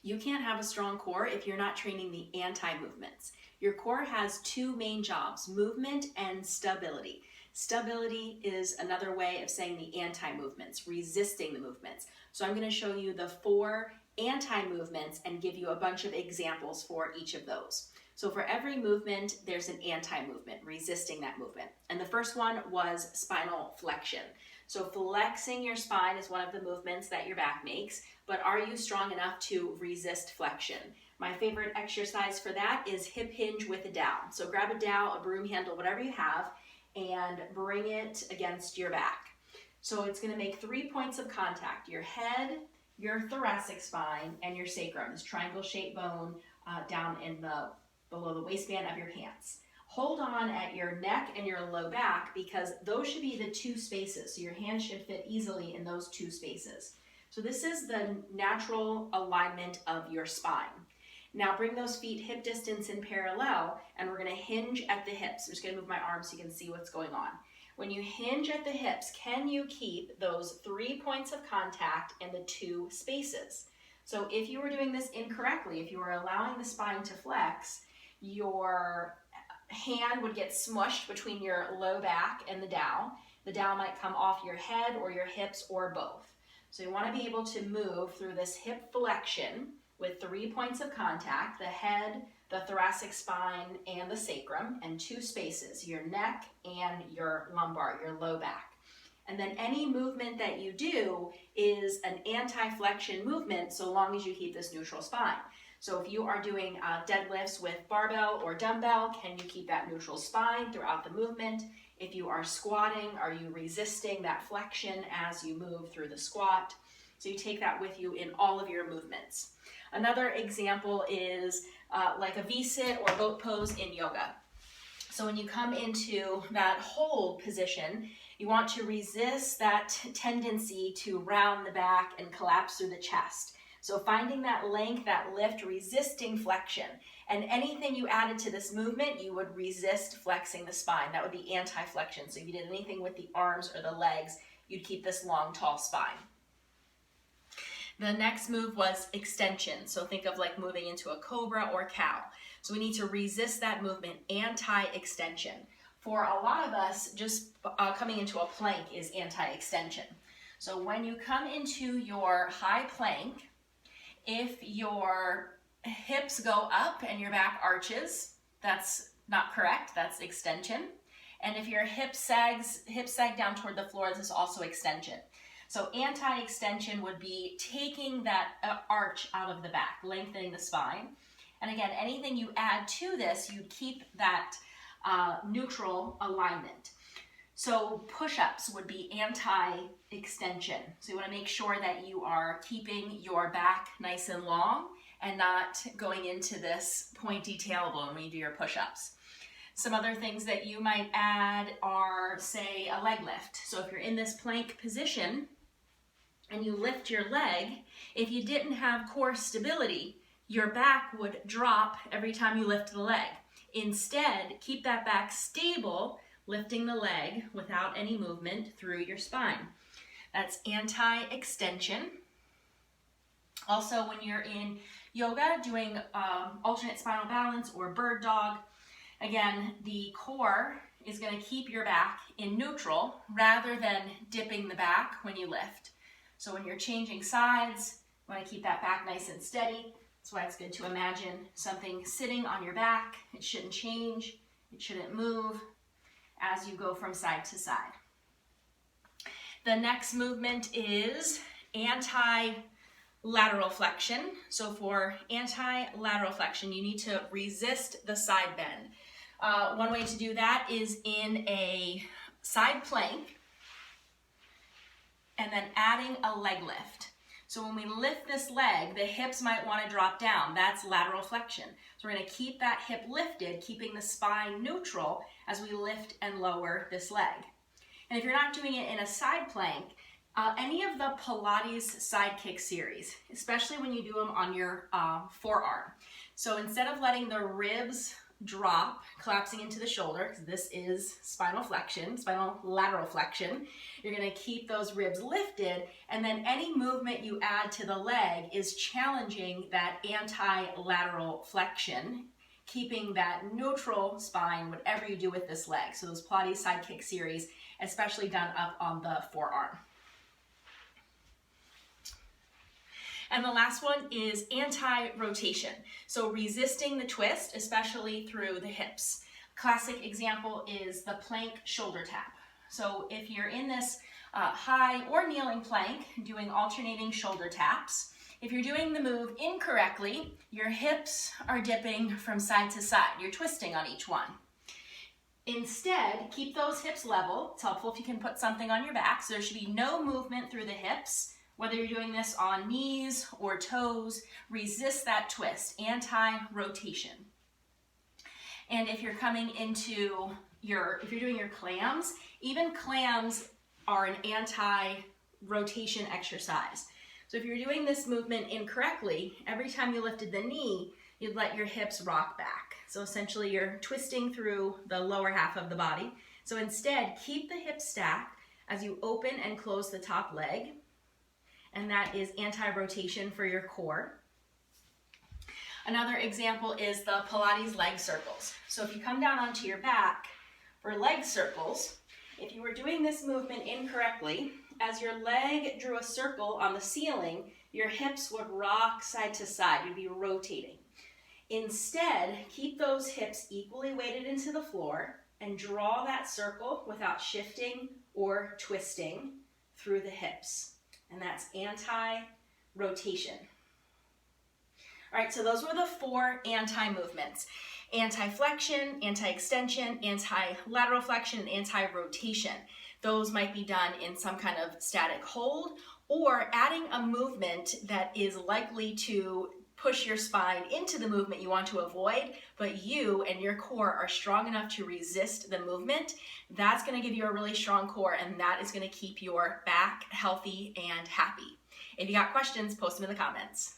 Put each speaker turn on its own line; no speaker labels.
You can't have a strong core if you're not training the anti-movements. Your core has two main jobs, movement and stability. Stability is another way of saying the anti-movements, resisting the movements. So I'm going to show you the 4 anti-movements and give you a bunch of examples for each of those. So for every movement, there's an anti-movement, resisting that movement. And the first one was spinal flexion. So flexing your spine is one of the movements that your back makes, but are you strong enough to resist flexion? My favorite exercise for that is hip hinge with a dowel. So grab a dowel, a broom handle, whatever you have, and bring it against your back. So it's going to make 3 points of contact: your head, your thoracic spine, and your sacrum, this triangle-shaped bone down in below the waistband of your pants. Hold on at your neck and your low back because those should be the 2 spaces. So your hand should fit easily in those 2 spaces. So this is the natural alignment of your spine. Now bring those feet hip distance in parallel, and we're going to hinge at the hips. I'm just going to move my arms so you can see what's going on. When you hinge at the hips, can you keep those 3 points of contact in the 2 spaces? So if you were doing this incorrectly, if you were allowing the spine to flex, your hand would get smushed between your low back and the dowel. The dowel might come off your head or your hips or both. So you want to be able to move through this hip flexion with 3 points of contact: the head, the thoracic spine, and the sacrum, and 2 spaces, your neck and your lumbar, your low back. And then any movement that you do is an anti-flexion movement so long as you keep this neutral spine. So if you are doing deadlifts with barbell or dumbbell, can you keep that neutral spine throughout the movement? If you are squatting, are you resisting that flexion as you move through the squat? So you take that with you in all of your movements. Another example is like a V-sit or boat pose in yoga. So when you come into that hold position, you want to resist that tendency to round the back and collapse through the chest. So finding that length, that lift, resisting flexion. And anything you added to this movement, you would resist flexing the spine. That would be anti-flexion. So if you did anything with the arms or the legs, you'd keep this long, tall spine. The next move was extension. So think of like moving into a cobra or cow. So we need to resist that movement, anti-extension. For a lot of us, just coming into a plank is anti-extension. So when you come into your high plank, if your hips go up and your back arches, that's not correct, that's extension. And if your hips sag down toward the floor, this is also extension. So anti-extension would be taking that arch out of the back, lengthening the spine. And again, anything you add to this, you keep that neutral alignment. So push-ups would be anti-extension. So you want to make sure that you are keeping your back nice and long and not going into this pointy tailbone when you do your push-ups. Some other things that you might add are, say, a leg lift. So if you're in this plank position and you lift your leg, if you didn't have core stability, your back would drop every time you lift the leg. Instead, keep that back stable, lifting the leg without any movement through your spine. That's anti-extension. Also, when you're in yoga doing alternate spinal balance or bird dog, again, the core is going to keep your back in neutral rather than dipping the back when you lift. So when you're changing sides, you want to keep that back nice and steady. That's why it's good to imagine something sitting on your back. It shouldn't change. It shouldn't move as you go from side to side. The next movement is anti-lateral flexion. So for anti-lateral flexion, you need to resist the side bend. One way to do that is in a side plank and then adding a leg lift. So when we lift this leg, the hips might want to drop down. That's lateral flexion. So we're going to keep that hip lifted, keeping the spine neutral as we lift and lower this leg. And if you're not doing it in a side plank, any of the Pilates side kick series, especially when you do them on your forearm. So instead of letting the ribs drop, collapsing into the shoulder, because this is spinal flexion, spinal lateral flexion. You're going to keep those ribs lifted, and then any movement you add to the leg is challenging that anti-lateral flexion, keeping that neutral spine, whatever you do with this leg. So those Pilates side kick series, especially done up on the forearm. And the last one is anti-rotation. So resisting the twist, especially through the hips. Classic example is the plank shoulder tap. So if you're in this high or kneeling plank, doing alternating shoulder taps, if you're doing the move incorrectly, your hips are dipping from side to side. You're twisting on each one. Instead, keep those hips level. It's helpful if you can put something on your back, so there should be no movement through the hips. Whether you're doing this on knees or toes, resist that twist, anti-rotation. And if you're coming into if you're doing your clams, even clams are an anti-rotation exercise. So if you're doing this movement incorrectly, every time you lifted the knee, you'd let your hips rock back. So essentially you're twisting through the lower half of the body. So instead, keep the hips stacked as you open and close the top leg. And that is anti-rotation for your core. Another example is the Pilates leg circles. So if you come down onto your back for leg circles, if you were doing this movement incorrectly, as your leg drew a circle on the ceiling, your hips would rock side to side. You'd be rotating. Instead, keep those hips equally weighted into the floor and draw that circle without shifting or twisting through the hips. And that's anti-rotation. All right, so those were the 4 anti-movements. Anti-flexion, anti-extension, anti-lateral flexion, and anti-rotation. Those might be done in some kind of static hold or adding a movement that is likely to push your spine into the movement you want to avoid, but you and your core are strong enough to resist the movement. That's going to give you a really strong core, and that is going to keep your back healthy and happy. If you got questions, post them in the comments.